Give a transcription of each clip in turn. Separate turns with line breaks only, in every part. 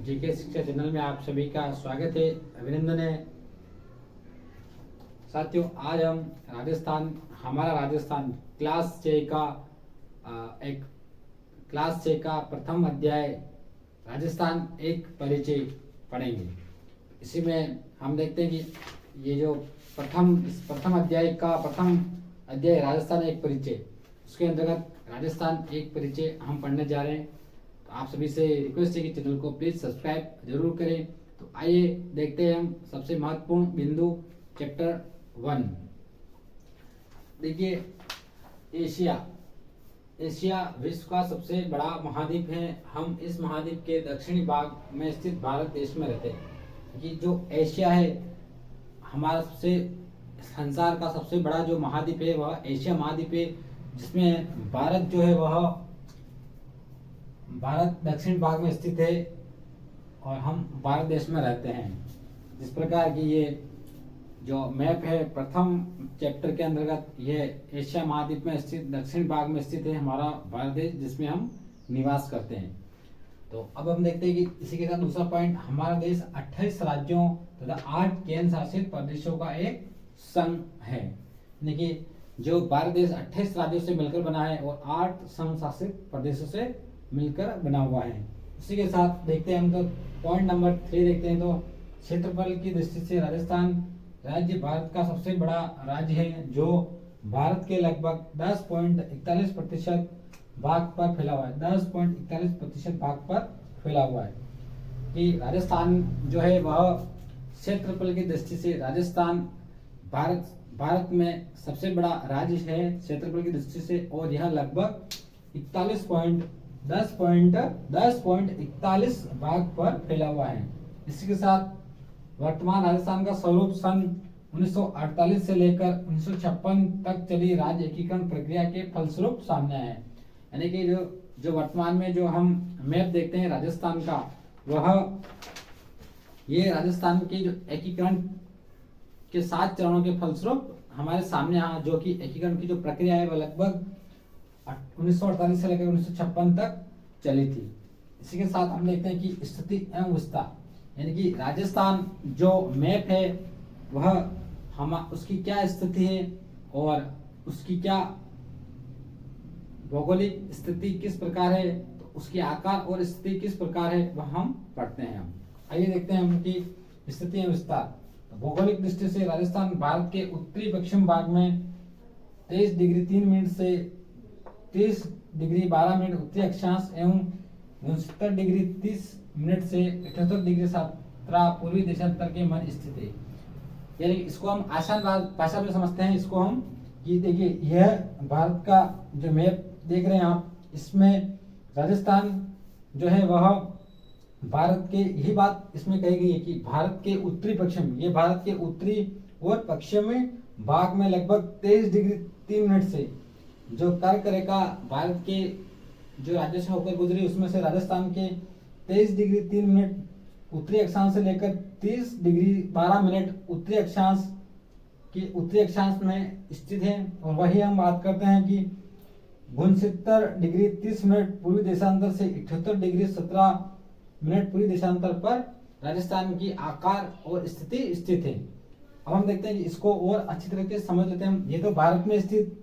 GK शिक्षा channel में आप सभी का स्वागत है, अभिनंदन है। साथियों, आज हम हमारा राजस्थान क्लास 6 का प्रथम अध्याय राजस्थान एक परिचय पढ़ेंगे। इसी में हम देखते हैं कि ये जो प्रथम अध्याय राजस्थान एक परिचय, उसके अंतर्गत राजस्थान एक परिचय हम पढ़ने जा रहे हैं। तो आप सभी से रिक्वेस्ट है कि चैनल को प्लीज सब्सक्राइब जरूर करें। तो आइए देखते हैं हम सबसे महत्वपूर्ण बिंदु चैप्टर 1। देखिए, एशिया विश्व का सबसे बड़ा महाद्वीप है। हम इस महाद्वीप के दक्षिणी भाग में स्थित भारत देश में रहते हैं। कि जो एशिया है, हमारा संसार का सबसे बड़ा जो महाद्वीप है वह एशिया महाद्वीप है, जिसमें भारत जो है वह भारत दक्षिण भाग में स्थित है और हम भारत देश में रहते हैं। जिस प्रकार की ये जो मैप है प्रथम चैप्टर के अंतर्गत, ये एशिया महाद्वीप में स्थित दक्षिण भाग में स्थित है हमारा भारत देश, जिसमें हम निवास करते हैं। तो अब हम देखते हैं कि इसी के साथ दूसरा पॉइंट, हमारा देश 28 राज्यों तथा 8 केंद्र शासित प्रदेशों का एक संघ है। यानी कि जो भारत देश 28 राज्यों से मिलकर बना है और 8 संघ शासित प्रदेशों से मिलकर बना हुआ है। इसी के साथ देखते हैं हम, तो पॉइंट नंबर 3 देखते हैं। तो क्षेत्रफल की दृष्टि से राजस्थान राज्य भारत का सबसे बड़ा राज्य है, जो भारत के लगभग 10.41% भाग पर फैला हुआ है। 10.41% भाग पर फैला हुआ है। कि राजस्थान जो है वह क्षेत्रफल की दृष्टि से राजस्थान भारत में सबसे बड़ा राज्य है क्षेत्रफल की दृष्टि से, और यह लगभग 10.41 भाग पर फैला हुआ है। इसी के साथ वर्तमान राजस्थान का स्वरूप सन 1948 से लेकर 1956 तक चली राज्य एकीकरण प्रक्रिया के फलस्वरूप सामने आया है। यानी कि जो वर्तमान में जो हम मैप देखते हैं राजस्थान का, वह ये राजस्थान के जो एकीकरण के 7 चरणों के फलस्वरूप हमारे सामने यहाँ जो कि एकीकरण की जो प्रक्रिया है वह लगभग 1948 से लेकर 1956 तक चली थी। इसी के साथ हम देखते हैं कि स्थिति एवं विस्तार, यानी कि राजस्थान जो मैप है वह उसकी क्या स्थिति है और उसकी क्या भौगोलिक स्थिति किस प्रकार है, तो उसकी आकार और स्थिति किस प्रकार है वह हम पढ़ते हैं। आइए देखते हैं हम कि स्थिति एवं विस्तार। भौगोलिक दृष्टि से राजस्थान भारत के उत्तरी पश्चिम भाग में 23 डिग्री 3 मिनट से 30 डिग्री 12 मिनट उत्तरी अक्षांश एवं 69 डिग्री 30 मिनट से 78 डिग्री 17 पूर्वी देशांतर के मध्य स्थित है। यानी इसको हम आसान भाषा में समझते हैं। इसको हम ये देखिए, यह भारत का जो मैप देख रहे हैं आप, इसमें राजस्थान जो है वह भारत के, यही बात इसमें कही गई है कि भारत के उत्तरी पश्चिम, ये भारत के उत्तरी और पश्चिमी भाग में लगभग 23 डिग्री 3 मिनट से जो कर्क रेखा भारत के जो राज्य से होकर गुजरी, उसमें से राजस्थान के 23 डिग्री 3 मिनट उत्तरी अक्षांश से लेकर 30 डिग्री 12 मिनट उत्तरी अक्षांश में स्थित है। और वही हम बात करते हैं कि 69 डिग्री 30 मिनट पूर्वी देशांतर से 78 डिग्री 17 मिनट पूर्वी देशांतर पर राजस्थान की आकार और स्थिति स्थित है। अब हम देखते हैं कि इसको और अच्छी तरीके से समझ लेते हैं। ये तो भारत में स्थित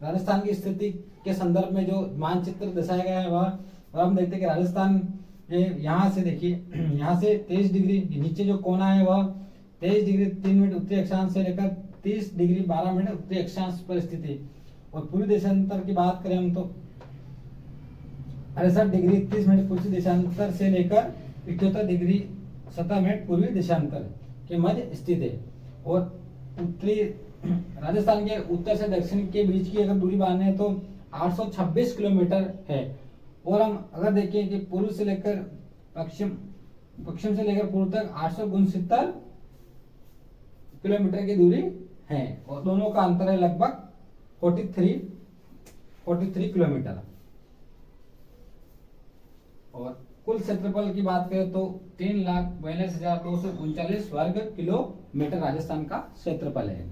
राजस्थान की स्थिति के संदर्भ में जो मानचित्र दर्शाया गया है वह, और हम देखते हैं कि राजस्थान यहाँ से देखिए, यहाँ से 23 डिग्री नीचे जो कोना है वह 23 डिग्री 3 मिनट उत्तरी अक्षांश से लेकर 30 डिग्री 12 मिनट उत्तरी अक्षांश पर स्थित है। और पूर्वी देशांतर की बात करें हम, तो 68 डिग्री 30 मिनट पूर्वी देशांतर से लेकर 78 डिग्री 17 मिनट पूर्वी देशांतर के मध्य स्थित है। और उत्तरी राजस्थान के उत्तर से दक्षिण के बीच की अगर दूरी माने तो 826 किलोमीटर है। और हम अगर देखें कि पूर्व से लेकर पश्चिम से लेकर पूर्व तक 869 किलोमीटर की दूरी है, और दोनों का अंतर है लगभग 43 किलोमीटर। और कुल क्षेत्रफल की बात करें तो 3,42,239 वर्ग किलोमीटर राजस्थान का क्षेत्रफल है।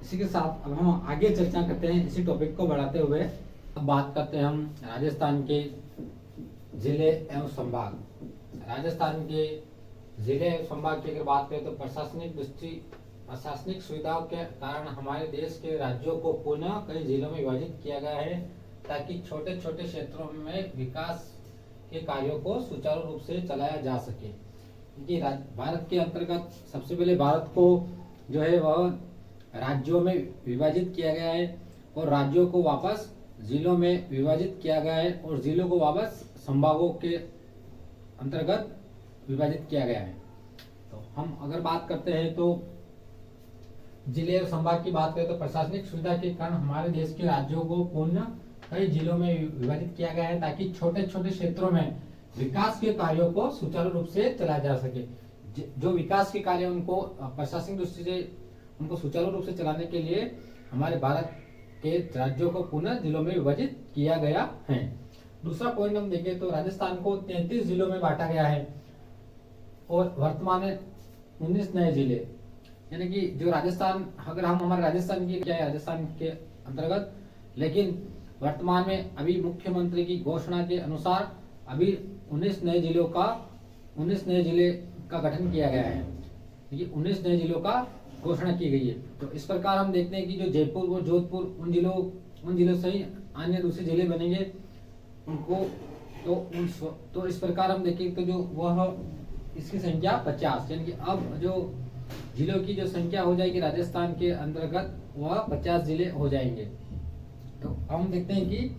इसी के साथ अब हम आगे चर्चा करते हैं, इसी टॉपिक को बढ़ाते हुए अब बात करते हैं हम राजस्थान के जिले एवं संभाग। राजस्थान के जिले एवं संभाग की अगर बात करें तो प्रशासनिक सुविधाओं के कारण हमारे देश के राज्यों को पुनः कई जिलों में विभाजित किया गया है, ताकि छोटे छोटे क्षेत्रों में विकास के कार्यों को सुचारू रूप से चलाया जा सके। क्योंकि भारत के अंतर्गत सबसे पहले भारत को जो है वह राज्यों में विभाजित किया गया है, और राज्यों को वापस जिलों में विभाजित किया गया है, और जिलों को वापस संभागों के अंतर्गत विभाजित किया गया है। तो हम अगर बात करते हैं तो जिले और संभाग की बात करें तो प्रशासनिक सुविधा के कारण हमारे देश के राज्यों को पुनः कई जिलों में विभाजित किया गया है, ताकि छोटे छोटे क्षेत्रों में विकास के कार्यों को सुचारू रूप से चलाया जा सके। जो विकास के कार्य उनको प्रशासनिक दृष्टि से उनको सुचारू रूप से चलाने के लिए हमारे भारत के राज्यों को पुनः जिलों में विभाजित किया गया है। दूसरा पॉइंट हम देखें तो राजस्थान को 33 जिलों में बांटा गया है, और वर्तमान में 19 नए जिले, यानी कि जो राजस्थान, अगर हम हमारे राजस्थान की क्या है राजस्थान के अंतर्गत, लेकिन वर्तमान में अभी मुख्यमंत्री की घोषणा के अनुसार अभी 19 नए जिले का गठन किया गया है। ये 19 नए जिलों का घोषणा की गई है। तो इस प्रकार हम देखते हैं कि जो जयपुर और जोधपुर उन जिलों से ही अन्य दूसरे जिले बनेंगे उनको, तो इस प्रकार हम देखें तो जो वह इसकी संख्या 50, यानी कि अब जो जिलों की जो संख्या हो जाएगी राजस्थान के अंतर्गत वह 50 जिले हो जाएंगे। तो हम देखते हैं कि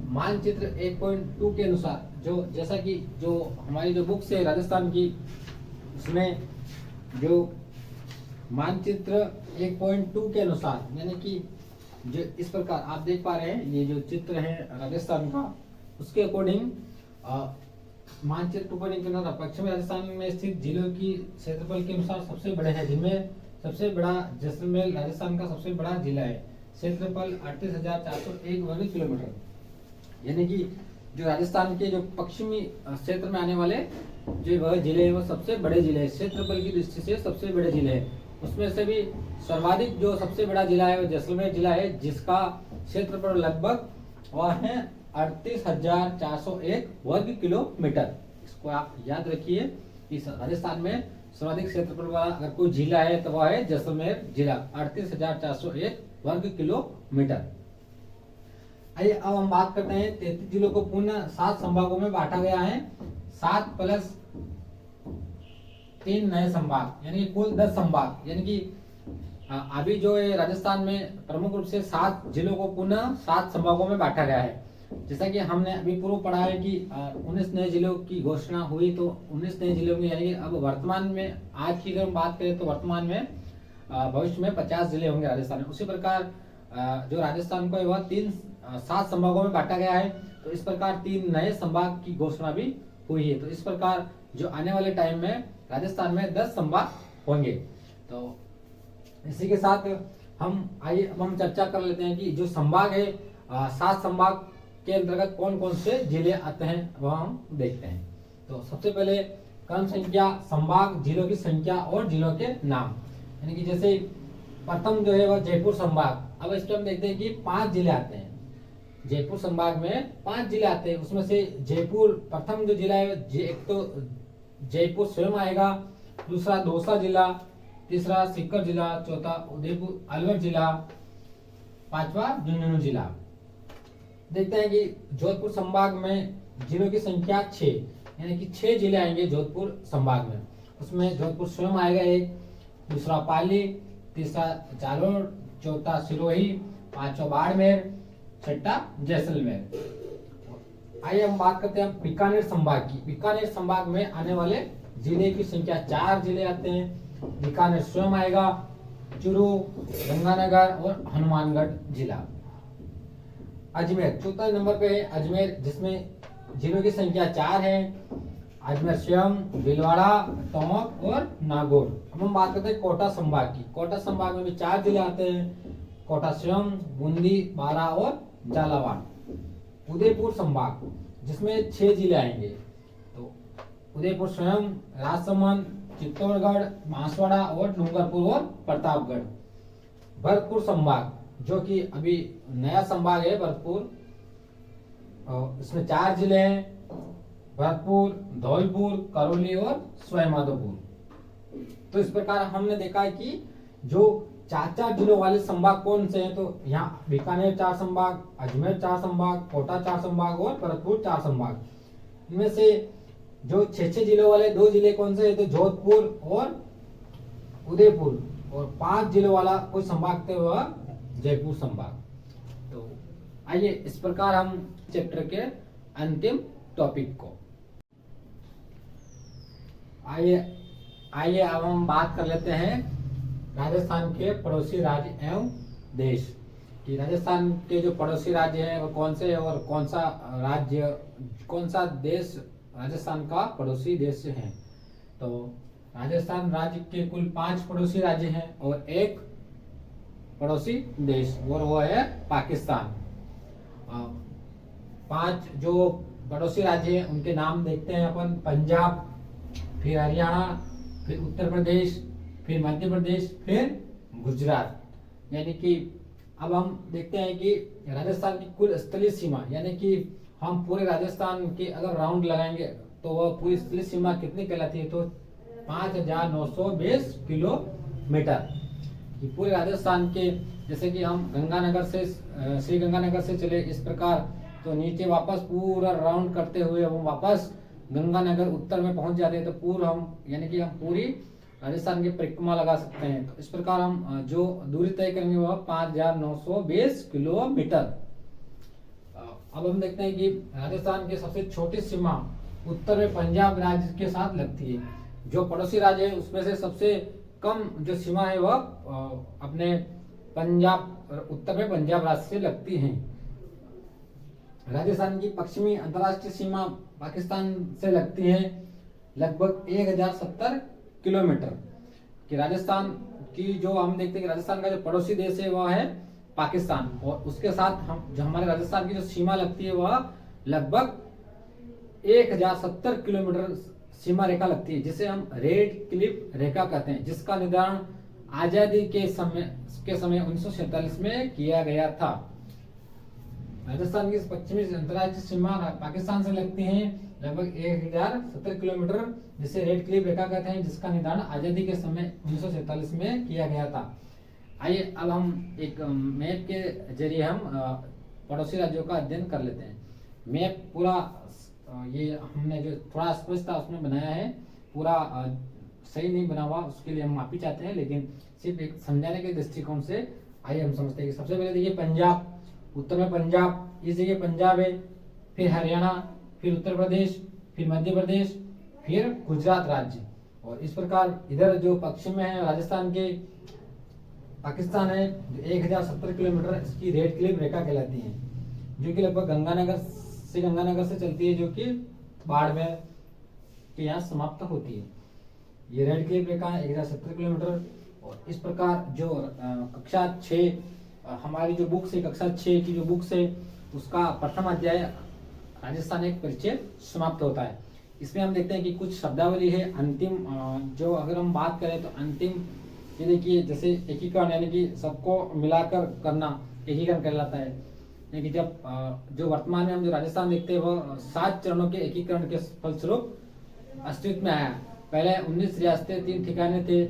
मानचित्र 1.2 के अनुसार, जो जैसा कि जो हमारी जो बुक्स है राजस्थान की, उसमें जो मानचित्र 1.2 के अनुसार, यानी कि जो इस प्रकार आप देख पा रहे हैं ये जो चित्र है राजस्थान का, उसके अकॉर्डिंग मानचित्र 2.1 के अनुसार पश्चिमी राजस्थान में स्थित जिलों की क्षेत्रफल के अनुसार सबसे बड़े हैं, जिनमें सबसे बड़ा जैसलमेर राजस्थान का सबसे बड़ा जिला है, क्षेत्रफल 38,401 वर्ग किलोमीटर। यानी कि जो राजस्थान के जो पश्चिमी क्षेत्र में आने वाले जो वह जिले हैं वो सबसे बड़े जिले हैं, क्षेत्रफल की दृष्टि से सबसे बड़े जिले हैं। उसमें से भी सर्वाधिक जो सबसे बड़ा जिला है वो जैसलमेर जिला है, जिसका क्षेत्रफल लगभग वह है 38,401 वर्ग किलोमीटर। इसको आप याद रखिए कि राजस्थान में सर्वाधिक क्षेत्रफल वाला अगर कोई जिला है तो वह है जैसलमेर जिला, 38,401 वर्ग किलोमीटर। आइए अब हम बात करते हैं 33 जिलों को पुनः 7 संभागों में बांटा गया है, 7 + 3 नए संभाग, यानी कुल 10 संभाग। यानी कि अभी जो है राजस्थान में प्रमुख रूप से 7 जिलों को पुनः 7 संभागों में बांटा गया है। जैसा कि हमने अभी पूर्व पढ़ा है कि 19 नए जिलों की घोषणा हुई, तो 19 नए जिलों में यानी कि अब वर्तमान में आज की अगर हम बात करें तो वर्तमान में भविष्य में 50 जिले होंगे राजस्थान में। उसी प्रकार जो राजस्थान को वह 7 संभागों में बांटा गया है। तो इस प्रकार 3 नए संभाग की घोषणा भी हुई है। तो इस प्रकार जो आने वाले टाइम में राजस्थान में 10 संभाग होंगे। तो इसी के साथ हम चर्चा कर लेते हैं कि जो संभाग है 7 संभाग के अंतर्गत कौन कौन से जिले आते हैं वह हम देखते हैं। तो सबसे पहले क्रम संख्या, संभाग, जिलों की संख्या और जिलों के नाम। यानी कि जैसे प्रथम जो है वह जयपुर संभाग। अब इसमें हम देखते हैं कि 5 जिले आते हैं। जयपुर संभाग में 5 जिले आते हैं, उसमें से जयपुर प्रथम जो जिला है एक तो जयपुर स्वयं आएगा, दूसरा दौसा जिला, तीसरा सीकर जिला, चौथा उदयपुर अलवर जिला, 5वां झुंझुनू जिला। देखते हैं कि जोधपुर संभाग में जिलों की संख्या 6, यानी कि 6 जिले आएंगे जोधपुर संभाग में। उसमें जोधपुर स्वयं आएगा एक, दूसरा पाली, तीसरा जालोर, चौथा सिरोही, 5वां बाड़मेर, 6वां जैसलमेर। आइए हम बात करते हैं बीकानेर संभाग की। बीकानेर संभाग में आने वाले जिले की संख्या 4 जिले आते हैं। बीकानेर स्वयं आएगा, चूरू, गंगानगर और हनुमानगढ़ जिला। अजमेर चौथा नंबर पे है अजमेर, जिसमें जिलों की संख्या 4 है। अजमेर स्वयं, भीलवाड़ा, टोंक और नागौर। अब हम बात करते हैं कोटा संभाग की। कोटा संभाग में भी 4 जिले आते हैं, कोटा स्वयं, बूंदी, बारा और झालावाड़। उदयपुर संभाग जिसमें 6 जिले आएंगे, तो उदयपुर स्वयं, राजसमंद, चित्तौड़गढ़, बांसवाड़ा और डूंगरपुर और प्रतापगढ़। भरतपुर संभाग जो कि अभी नया संभाग है भरतपुर, इसमें 4 जिले हैं, भरतपुर, धौलपुर, करौली और सवाईमाधोपुर। तो इस प्रकार हमने देखा है कि जो 4 जिलों वाले संभाग कौन से हैं, तो यहाँ बीकानेर 4 संभाग, अजमेर 4 संभाग, कोटा 4 संभाग और भरतपुर 4 संभाग। इनमें से जो 6 जिलों वाले 2 जिले कौन से हैं, तो जोधपुर और उदयपुर, और 5 जिलों वाला कोई संभाग थे वह जयपुर संभाग। तो आइए इस प्रकार हम चैप्टर के अंतिम टॉपिक को आइए अब हम बात कर लेते हैं राजस्थान के पड़ोसी राज्य एवं देश कि राजस्थान के जो पड़ोसी राज्य हैं वो कौन से हैं और कौन सा देश राजस्थान का पड़ोसी देश है। तो राजस्थान राज्य के कुल 5 पड़ोसी राज्य हैं और एक पड़ोसी देश और वो है पाकिस्तान। 5 जो पड़ोसी राज्य हैं उनके नाम देखते हैं अपन। पंजाब, फिर हरियाणा, फिर उत्तर प्रदेश, फिर मध्य प्रदेश, फिर गुजरात। यानी कि अब हम देखते हैं कि राजस्थान की कुल स्थलीय सीमा, यानी कि हम पूरे राजस्थान के अगर राउंड लगाएंगे तो वह पूरी स्थलीय सीमा कितनी कहलाती है, तो 5920 किलोमीटर। कि पूरे राजस्थान के, जैसे कि हम गंगानगर से श्री गंगानगर से चले इस प्रकार, तो नीचे वापस पूरा राउंड करते हुए हम वापस गंगानगर उत्तर में पहुंच जाते हैं, तो पूरा हम यानी कि हम पूरी राजस्थान की परिक्रमा लगा सकते हैं। तो इस प्रकार हम जो दूरी तय करेंगे वह 5920 किलोमीटर। अब हम देखते हैं कि राजस्थान की सबसे छोटी सीमा उत्तर में पंजाब राज्य के साथ लगती है। जो पड़ोसी राज्य है उसमें से सबसे कम जो सीमा है वह अपने पंजाब, उत्तर में पंजाब राज्य से लगती है। राजस्थान की पश्चिमी अंतर्राष्ट्रीय सीमा पाकिस्तान से लगती है लगभग 1070 किलोमीटर। कि राजस्थान की जो हम देखते हैं कि राजस्थान का जो पड़ोसी देश है वह है पाकिस्तान, और उसके साथ हम जो हमारे राजस्थान की जो सीमा लगती है वह लगभग 1070 किलोमीटर सीमा रेखा लगती है, जिसे हम रेड क्लिफ रेखा कहते हैं, जिसका निर्धारण आजादी के समय 1947 में किया गया था। राजस्थान की पश्चिमी अंतर्राष्ट्रीय सीमा पाकिस्तान से लगती है लगभग 1070 किलोमीटर, जिसे रेड क्लिफ रेखा कहते हैं, जिसका निर्धारण आजादी के समय 1947 में किया गया था। आइए अब हम एक मैप के जरिए हम पड़ोसी राज्यों का अध्ययन कर लेते हैं। मैप पूरा ये हमने जो थोड़ा स्पष्ट था उसमें बनाया है, पूरा सही नहीं बना हुआ, उसके लिए हम माफी चाहते हैं, लेकिन सिर्फ एक समझाने के दृष्टिकोण से आइए हम समझते हैं कि सबसे पहले देखिए पंजाब, उत्तर में पंजाब, इस जगह पंजाब है, फिर हरियाणा, फिर उत्तर प्रदेश, फिर मध्य प्रदेश, फिर गुजरात राज्य। और इस प्रकार इधर जो पश्चिम में है राजस्थान के पाकिस्तान है, जो 1070 किलोमीटर इसकी रेड क्लिफ रेखा कहलाती है, जो कि लगभग गंगानगर से चलती है, जो कि बाड़मेर के यहाँ समाप्त होती है। ये रेड क्लिफ रेखा है 1070 किलोमीटर। और इस प्रकार जो कक्षा 6 हमारी जो बुक्स है, कक्षा 6 की जो बुक्स है उसका प्रथम अध्याय राजस्थान एक परिचय समाप्त होता है। इसमें हम देखते हैं कि कुछ शब्दावली है अंतिम, जो अगर हम बात करें तो अंतिम ये देखिए, जैसे एकीकरण यानी कि सबको मिलाकर करना एकीकरण कहलाता है। यानी कि जब जो वर्तमान में हम जो राजस्थान देखते हैं वह 7 चरणों के एकीकरण के फलस्वरूप अस्तित्व में आया। पहले 19 रियासतें 3 ठिकाने थे,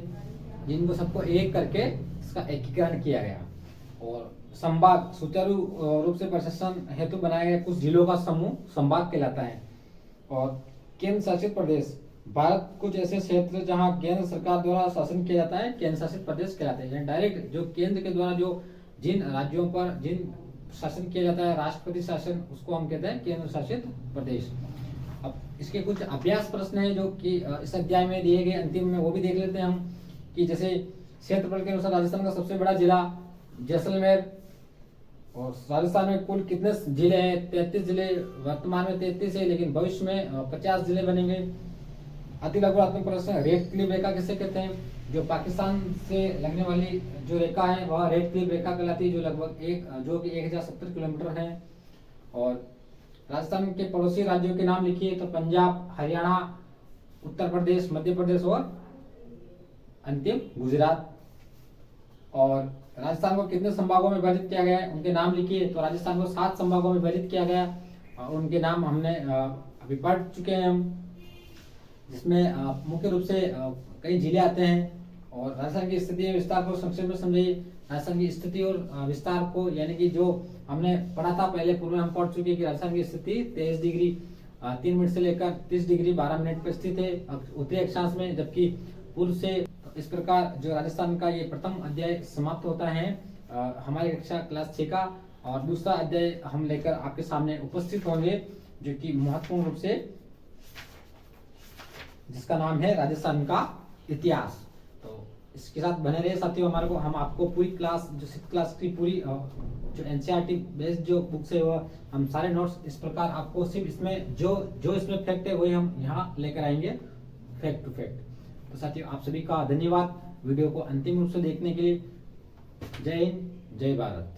जिनको सबको एक करके इसका एकीकरण किया गया। और संभाग सुचारू रूप से प्रशासन हेतु बनाया गया कुछ जिलों का समूह संभाग कहलाता है। और केंद्र शासित प्रदेश, भारत कुछ ऐसे क्षेत्र जहां केंद्र सरकार द्वारा शासन किया जाता है केंद्र शासित प्रदेश कहलाते हैं। डायरेक्ट जो केंद्र के द्वारा जो जिन राज्यों पर जिन शासन किया जाता है राष्ट्रपति शासन, उसको हम कहते हैं केंद्र शासित प्रदेश। अब इसके कुछ अभ्यास प्रश्न है जो कि इस अध्याय में दिए गए अंतिम में, वो भी देख लेते हैं हम। कि जैसे क्षेत्रफल के अनुसार राजस्थान का सबसे बड़ा जिला जैसलमेर, और राजस्थान में कुल कितने जिले हैं, 33 जिले, वर्तमान में 33 है, लेकिन भविष्य में 50 जिले बनेंगे। अति लघुत्तम प्रश्न, रेड क्लिफ रेखा किसे कहते हैं? जो पाकिस्तान से लगने वाली जो रेखा है वह रेड क्लिफ रेखा कहलाती है, जो लगभग जो कि 1070 किलोमीटर है। और राजस्थान के पड़ोसी राज्यों के नाम लिखिए, तो पंजाब, हरियाणा, उत्तर प्रदेश, मध्य प्रदेश और अंतिम गुजरात। और राजस्थान को कितने संभागों में विभाजित किया गया है उनके नाम लिखिए, तो राजस्थान को 7 संभागों में विभाजित किया गया और उनके नाम हमने अभी पढ़ चुके हैं हम, जिसमें मुख्य रूप से कई जिले आते हैं और राजस्थान की स्थिति और विस्तार को संक्षेप में समझिए। राजस्थान की स्थिति और विस्तार को, यानी कि जो हमने पढ़ा था पहले पूर्व में हम पढ़ चुके हैं कि राजस्थान की स्थिति 23 डिग्री 3 मिनट से लेकर 30 डिग्री 12 मिनट पर स्थित है उत्तरी अक्षांश में, जबकि पूर्व से। इस प्रकार जो राजस्थान का ये प्रथम अध्याय समाप्त होता है हमारी कक्षा क्लास 6 का, और दूसरा अध्याय हम लेकर आपके सामने उपस्थित होंगे, जो कि महत्वपूर्ण रूप से जिसका नाम है राजस्थान का इतिहास। तो इसके साथ बने रहे साथियों हमारे को, हम आपको पूरी क्लास जो 6th क्लास की पूरी जो एनसीईआरटी बेस्ड जो बुक्स है वो हम सारे नोट्स इस प्रकार आपको सिर्फ इसमें जो इसमें फैक्ट है वही हम यहाँ लेकर आएंगे, फैक्ट टू फैक्ट। तो साथियों आप सभी का धन्यवाद वीडियो को अंतिम रूप से देखने के लिए। जय हिंद, जय भारत।